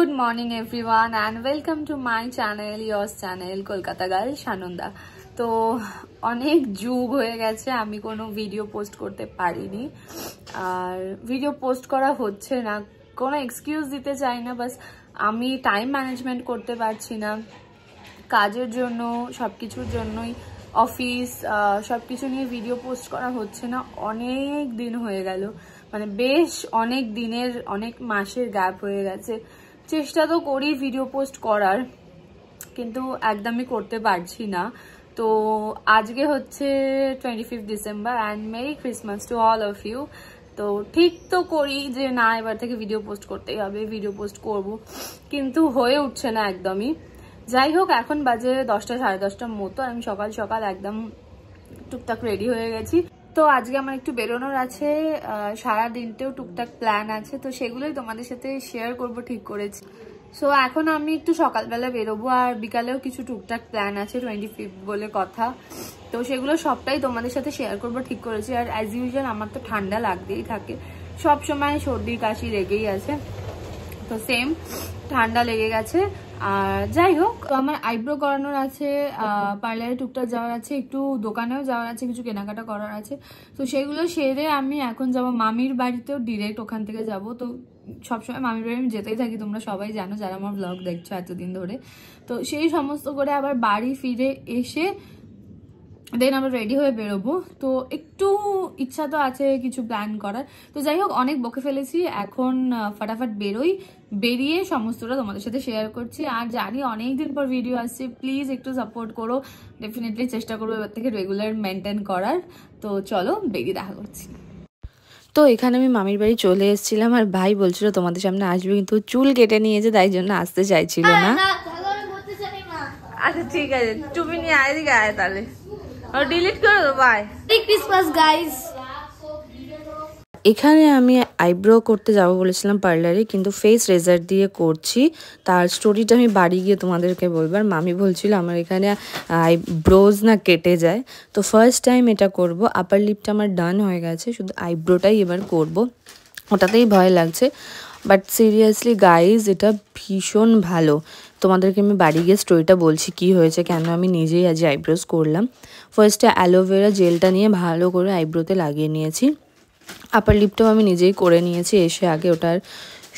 Good morning everyone and welcome to my channel, yours channel, Kolkata Girl Shanunda. তো অনেক যুগ হয়ে গেছে আমি কোনো ভিডিও পোস্ট করতে পারিনি আর ভিডিও পোস্ট করা হচ্ছে না, কোনো এক্সকিউজ দিতে চাই না, বাস আমি টাইম ম্যানেজমেন্ট করতে পারছি না কাজের জন্য, সবকিছুর জন্যই অফিস সবকিছু নিয়ে ভিডিও পোস্ট করা হচ্ছে না। অনেক দিন হয়ে গেল, মানে বেশ অনেক দিনের অনেক মাসের গ্যাপ হয়ে গেছে। চেষ্টা তো করি ভিডিও পোস্ট করার, কিন্তু একদমই করতে পারছি না। তো আজকে হচ্ছে 25 December and merry Christmas to all of you. তো ঠিক তো করি যে না এবার থেকে ভিডিও পোস্ট করতেই হবে, ভিডিও পোস্ট করব, কিন্তু হয়ে উঠছে না একদমই। যাই হোক, এখন বাজে 10টা সাড়ে 10টার মতো, আমি সকাল সকাল একদম টুকটাক রেডি হয়ে গেছি। তো আজকে আমার একটু বেরোনোর আছে, সারা দিনতেও টুকটাক প্ল্যান আছে, তো সেগুলোই তোমাদের সাথে শেয়ার করব ঠিক করেছি। সো এখন আমি একটু সকালবেলা বেরোবো আর বিকালেও কিছু টুকটাক প্ল্যান আছে, 25 বলে কথা, তো সেগুলো সবটাই তোমাদের সাথে শেয়ার করব ঠিক করেছি। আর অ্যাজ ইউজুয়াল আমার তো ঠান্ডা লাগতেই থাকে, সব সময় সর্দি কাশি লেগেই আছে, তো সেম ঠান্ডা লেগে গেছে। আর যাই হোক, তো আমার আইব্রো করানোর আছে, পার্লারে টুকটাক যাওয়ার আছে, একটু দোকানেও যাওয়ার আছে, কিছু কেনাকাটা করার আছে, তো সেগুলো সেরে আমি এখন যাব মামির বাড়িতেও, ডিরেক্ট ওখান থেকে যাব। তো সবসময় মামির বাড়ি আমি যেতেই থাকি, তোমরা সবাই জানো যারা আমার ব্লগ দেখছো এতদিন ধরে। তো সেই সমস্ত করে আবার বাড়ি ফিরে এসে দেন আবার রেডি হয়ে বেরোবো। তো একটু ইচ্ছা তো আছে কিছু প্ল্যান করার। তো যাই হোক, অনেক বকে ফেলেছি, এখন ফটাফট বেরোই, বেরিয়ে সমস্তটা তোমাদের সাথে শেয়ার করছি। আর জানি অনেকদিন পর ভিডিও আসছে, প্লিজ একটু সাপোর্ট করো, ডেফিনেটলি চেষ্টা করবো এবার থেকে রেগুলার মেনটেন করার। তো চলো বেরিয়ে দেখা করছি। তো এখানে আমি মামির বাড়ি চলে এসেছিলাম, আর ভাই বলছিল তোমাদের সামনে আসবে, কিন্তু চুল কেটে নিয়েছে, তাই জন্য আসতে চাইছিল না। আচ্ছা ঠিক আছে, তুমি নিয়ে আয়, দিকে আয় তাহলে, ডিলিট করে দেবো। Bye, Christmas guys. এখানে আমি আইব্রো করতে যাব বলেছিলাম পার্লারে, কিন্তু ফেস রেজার দিয়ে করছি, তার স্টোরিটা আমি বাড়ি গিয়ে তোমাদেরকে বলবো। আর মামি বলছিল আমার এখানে আইব্রোজ না কেটে যায়, তো ফার্স্ট টাইম এটা করব। আপার লিপটা আমার ডান হয়ে গেছে, শুধু আইব্রোটাই এবার করব, ওটাতেই ভয় লাগছে। বাট সিরিয়াসলি গাইজ, এটা ভীষণ ভালো। তোমাদেরকে আমি বাড়ি গিয়ে স্টোরিটা বলছি কি হয়েছে, কেন আমি নিজেই আজ আইব্রোজ করলাম। ফার্স্টে অ্যালোভেরা জেলটা নিয়ে ভালো করে আইব্রোতে লাগিয়ে নিয়েছি, আপার লিপটাও আমি নিজেই করে নিয়েছি, এসে আগে ওটার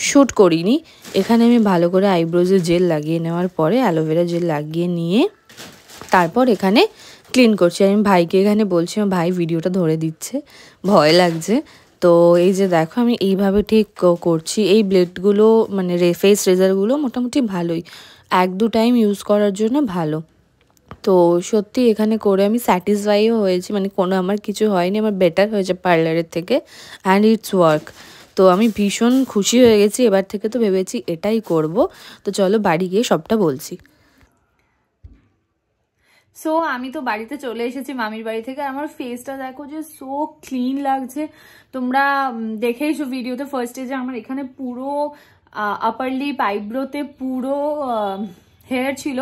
শ্যুট করিনি। এখানে আমি ভালো করে আইব্রোজের জেল লাগিয়ে নেওয়ার পরে অ্যালোভেরা জেল লাগিয়ে নিয়ে তারপর এখানে ক্লিন করছি। আমি ভাইকে এখানে বলছি, ভাই ভিডিওটা ধরে দিচ্ছে, ভয় লাগছে। তো এই যে দেখো আমি এইভাবে ঠিক করছি। এই ব্লেডগুলো মানে ফেস রেজারগুলো মোটামুটি ভালোই, 1-2 টাইম ইউজ করার জন্য ভালো। তো সত্যি এখানে করে আমি স্যাটিসফাইও হয়েছি, মানে কোনো আমার কিছু হয়নি, আমার বেটার হয়েছে পার্লারের থেকে, অ্যান্ড ইটস ওয়ার্ক। তো আমি ভীষণ খুশি হয়ে গেছি, এবার থেকে তো ভেবেছি এটাই করব। তো চলো বাড়ি গিয়ে সবটা বলছি। সো আমি তো বাড়িতে চলে এসেছি মামির বাড়ি থেকে, আর আমার ফেসটা দেখো যে সো ক্লিন লাগছে। তোমরা দেখেইছো ভিডিওতে ফার্স্টে যে আমার এখানে পুরো আপার লিপ আইব্রোতে পুরো হেয়ার ছিল,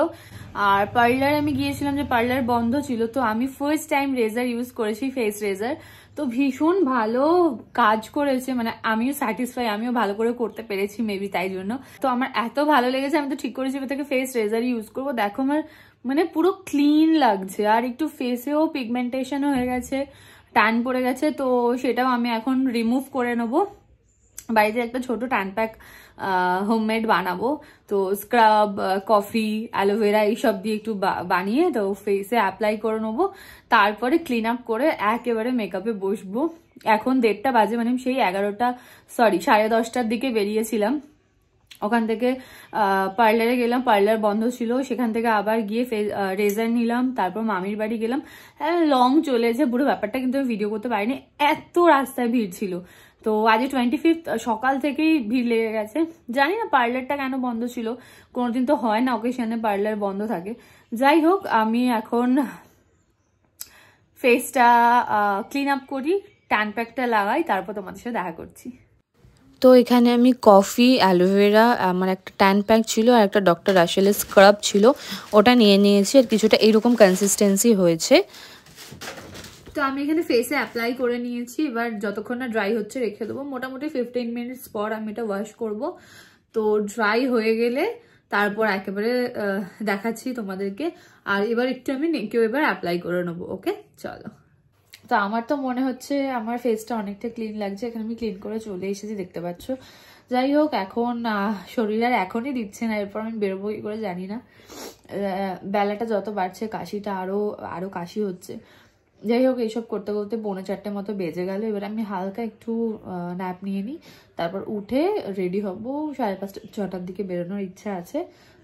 আর পার্লার আমি গিয়েছিলাম যে পার্লার বন্ধ ছিল, তো আমি ফার্স্ট টাইম রেজার ইউজ করেছি, ফেস রেজার। তো ভীষণ ভালো কাজ করেছে, মানে আমিও স্যাটিসফাই, আমিও ভালো করে করতে পেরেছি মেবি, তাই জন্য তো আমার এত ভালো লেগেছে। আমি তো ঠিক করেছি এবার থেকে ফেস রেজার ইউজ করবো। দেখো আমার মানে পুরো ক্লিন লাগছে, আর একটু ফেসেও পিগমেন্টেশন হয়ে গেছে, ট্যান পড়ে গেছে, তো সেটাও আমি এখন রিমুভ করে নেবো। বাড়িতে একটা ছোট ট্যান প্যাক হোমমেড বানাবো, তো স্ক্রাব, কফি, অ্যালোভেরা এইসব দিয়ে একটু বানিয়ে তো ফেসে অ্যাপ্লাই করে নেবো, তারপরে ক্লিন আপ করে একেবারে মেকআপে বসবো। এখন 1:30 বাজে, মানে সেই 10:30 দিকে বেরিয়েছিলাম, ওখান থেকে পার্লারে গেলাম, পার্লার বন্ধ ছিল, সেখান থেকে আবার গিয়ে রেজার নিলাম, তারপর মামির বাড়ি গেলাম। লং চলেছে পুরো ব্যাপারটা, কিন্তু আমি ভিডিও করতে পারিনি, এত রাস্তায় ভিড় ছিল। তো আজ 25 সকাল থেকেই ভিড় লেগে গেছে, জানি না পার্লারটা কেন বন্ধ ছিল, কোনোদিন তো হয় না অকেশনে পার্লার বন্ধ থাকে। যাই হোক, আমি এখন ফেসটা ক্লিন আপ করি, ট্যান প্যাকটা লাগাই, তারপর তোমাদের সাথে দেখা করছি। তো এখানে আমি কফি, অ্যালোভেরা, আমার একটা ট্যান প্যাক ছিল, আর একটা ডক্টর রাসেলের স্ক্রাব ছিল, ওটা নিয়ে নিয়েছি, আর কিছুটা এইরকম কনসিস্টেন্সি হয়েছে। তো আমি এখানে ফেসে অ্যাপ্লাই করে নিয়েছি, এবার যতক্ষণ না ড্রাই হচ্ছে রেখে দেবো, মোটামুটি 15 মিনিটস পর আমি এটা ওয়াশ করব। তো ড্রাই হয়ে গেলে তারপর একেবারে দেখাচ্ছি তোমাদেরকে। আর এবার একটু আমি নেকেও এবার অ্যাপ্লাই করে নেবো। ওকে চলো। তো আমার তো মনে হচ্ছে আমার ফেসটা অনেকটা ক্লিন লাগছে, এখানে আমি ক্লিন করে চলে এসেছি দেখতে পাচ্ছ। যাই হোক, এখন শরীর আর এখনই দিচ্ছে না, এরপর আমি বেরোবো কি করে জানি না। বেলাটা যত বাড়ছে কাশিটা আরো কাশি হচ্ছে। যাই হোক, এইসব করতে করতে 3:45 মতো বেজে গেল। এবার আমি হালকা একটু ন্যাপ নিয়ে নিই, তারপর উঠে রেডি হব। 5:30-6টার দিকে বেরোনোর ইচ্ছা আছে।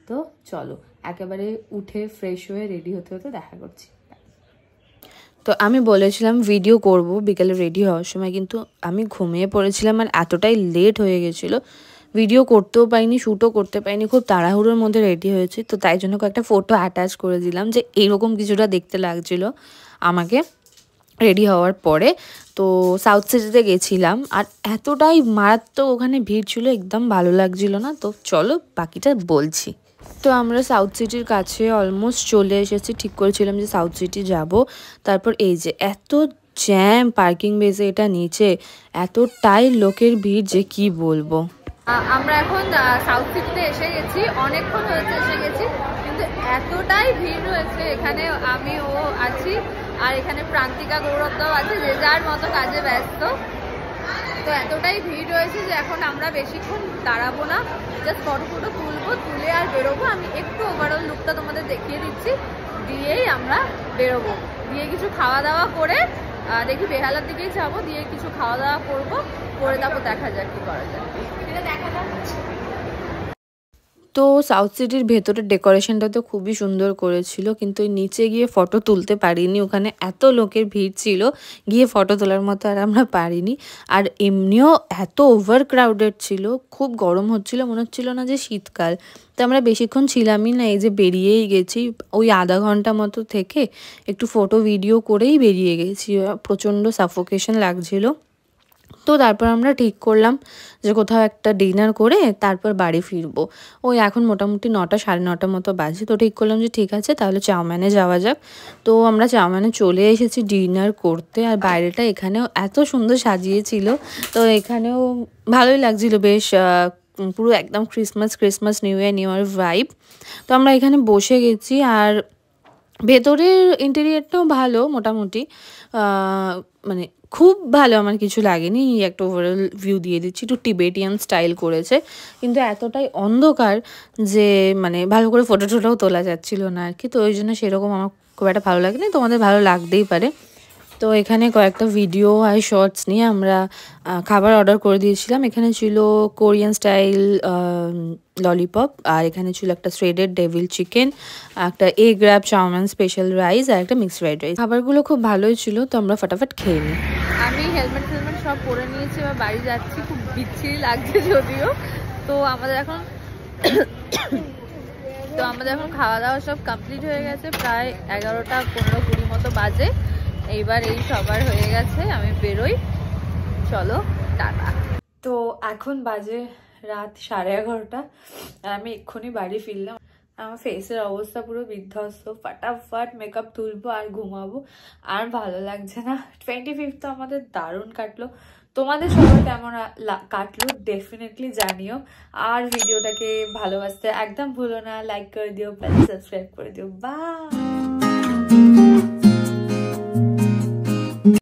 তো চলো একেবারে উঠে ফ্রেশ হয়ে রেডি হতে হতে দেখা করছি। তো আমি বলেছিলাম ভিডিও করব বিকেলে রেডি হওয়ার সময়, কিন্তু আমি ঘুমিয়ে পড়েছিলাম আর এতটাই লেট হয়ে গেছিলো, ভিডিও করতেও পাইনি, শ্যুটও করতে পাইনি। খুব তাড়াহুড়োর মধ্যে রেডি হয়েছি। তো তাই জন্য কয়েকটা ফটো অ্যাটাচ করে দিলাম যে এইরকম কিছুটা দেখতে লাগছিল আমাকে রেডি হওয়ার পরে। তো সাউথ সিটিতে গেছিলাম আর এতটাই মারাত্মক ওখানে ভিড় ছিল, একদম ভালো লাগছিল না। তো চলো বাকিটা বলছি। তো আমরা সাউথ সিটির কাছে অলমোস্ট চলে এসেছি, ঠিক করেছিলাম যে সাউথ সিটি যাব। তারপর এই যে এত জ্যাম পার্কিং বেসে, এটা নিচে এতটাই লোকের ভিড় যে কি বলবো। আমরা এখন সাউথ সিটিতে এসে গেছি, অনেকক্ষণ হয়েছে এসে গেছি, কিন্তু এতটাই ভিড় রয়েছে এখানে। আমি ও আছি আর এখানে প্রান্তিকা গৌরবদাও আছে, যে যার মতো কাজে ব্যস্ত। তো এতটাই ভিড় রয়েছে যে এখন আমরা বেশিক্ষণ দাঁড়াবো না, জাস্ট ফটো তুলবো, তুলে আর বেরোবো। আমি একটু ওভারঅল লুকটা তোমাদের দেখিয়ে দিচ্ছি, দিয়েই আমরা বেরোবো। দিয়ে কিছু খাওয়া দাওয়া করে দেখি বেহালার দিকেই যাবো, দিয়ে কিছু খাওয়া দাওয়া করবো, করে তারপর দেখা যাক কি করা যায়। দেখা যাক। তো সাউথ সিটির ভেতরের ডেকোরেশনটা তো খুবই সুন্দর করেছিল, কিন্তু নিচে গিয়ে ফটো তুলতে পারিনি, ওখানে এত লোকের ভিড় ছিল, গিয়ে ফটো তোলার মতো আর আমরা পারিনি। আর এমনিও এত ওভার ক্রাউডেড ছিল, খুব গরম হচ্ছিল, মনে হচ্ছিল না যে শীতকাল। তো আমরা বেশিক্ষণ ছিলামই না, এই যে বেরিয়েই গেছি, ওই আধা ঘন্টা মতো থেকে একটু ফটো ভিডিও করেই বেরিয়ে গেছি। প্রচণ্ড সাফোকেশন লাগছিল। তো তারপর আমরা ঠিক করলাম যে কোথাও একটা ডিনার করে তারপর বাড়ি ফিরবো। ওই এখন মোটামুটি 9টা 9:30 মতো বাজে। তো ঠিক করলাম যে ঠিক আছে তাহলে চাউম্যানে যাওয়া যাক। তো আমরা চাউম্যানে চলে এসেছি ডিনার করতে। আর বাইরেটা এখানেও এত সুন্দর সাজিয়েছিল, তো এখানেও ভালোই লাগছিল বেশ, পুরো একদম ক্রিসমাস নিউ ইয়ার ভাইব। তো আমরা এখানে বসে গেছি। আর ভেতরের ইন্টেরিয়ারটাও ভালো মোটামুটি, মানে খুব ভালো আমার কিছু লাগেনি। একটা ওভারঅল ভিউ দিয়ে দিচ্ছি, একটু টিবেটিয়ান স্টাইল করেছে, কিন্তু এতটাই অন্ধকার যে মানে ভালো করে ফটোটাও তোলা যাচ্ছিল না আর কি। তো ওই জন্য সেরকম আমার খুব একটা ভালো লাগেনি, তোমাদের ভালো লাগতেই পারে। তো এখানে কয়েকটা ভিডিও আর শর্টস নিয়ে আমরা খাবার অর্ডার করে দিয়েছিলাম। এখানে ছিল কোরিয়ান স্টাইল ললিপপ, আর এখানে ছিল একটা শ্রেডেড ডেভিল চিকেন, একটা egg wrap chowmein special rice, আর একটা মিক্সড ফ্রাইড রাইস। খাবারগুলো খুব ভালোই ছিল, তো আমরা ফটাফট খেয়ে নিই। আমি হেলমেট সব পরে নিয়েছি, এবার বাড়ি যাচ্ছি। খুব বিচ্ছিরি লাগছে যদিও। তো আমাদের এখন খাওয়া দাওয়া সব কমপ্লিট হয়ে গেছে, প্রায় 11টা 15-20 মতো বাজে। এইবার এই সবার হয়ে গেছে, আমি বেরোই। চলো টাটা। তো এখন বাজে রাত 11:30, আর আমি এক্ষুনি বাড়ি ফিরলাম। আমার ফেসের অবস্থা পুরো বিধ্বস্ত, ফাটাফাট মেকআপ তুলবো আর ঘুমাবো। আর ভালো লাগছে না। 25th তো আমাদের দারুণ কাটলো। তোমাদের সবার কেমন কাটলো ডেফিনেটলি জানিও। আর ভিডিওটাকে ভালোবাসতে একদম ভুলো না, লাইক করে দিও, প্লাস সাবস্ক্রাইব করে দিও। বাই।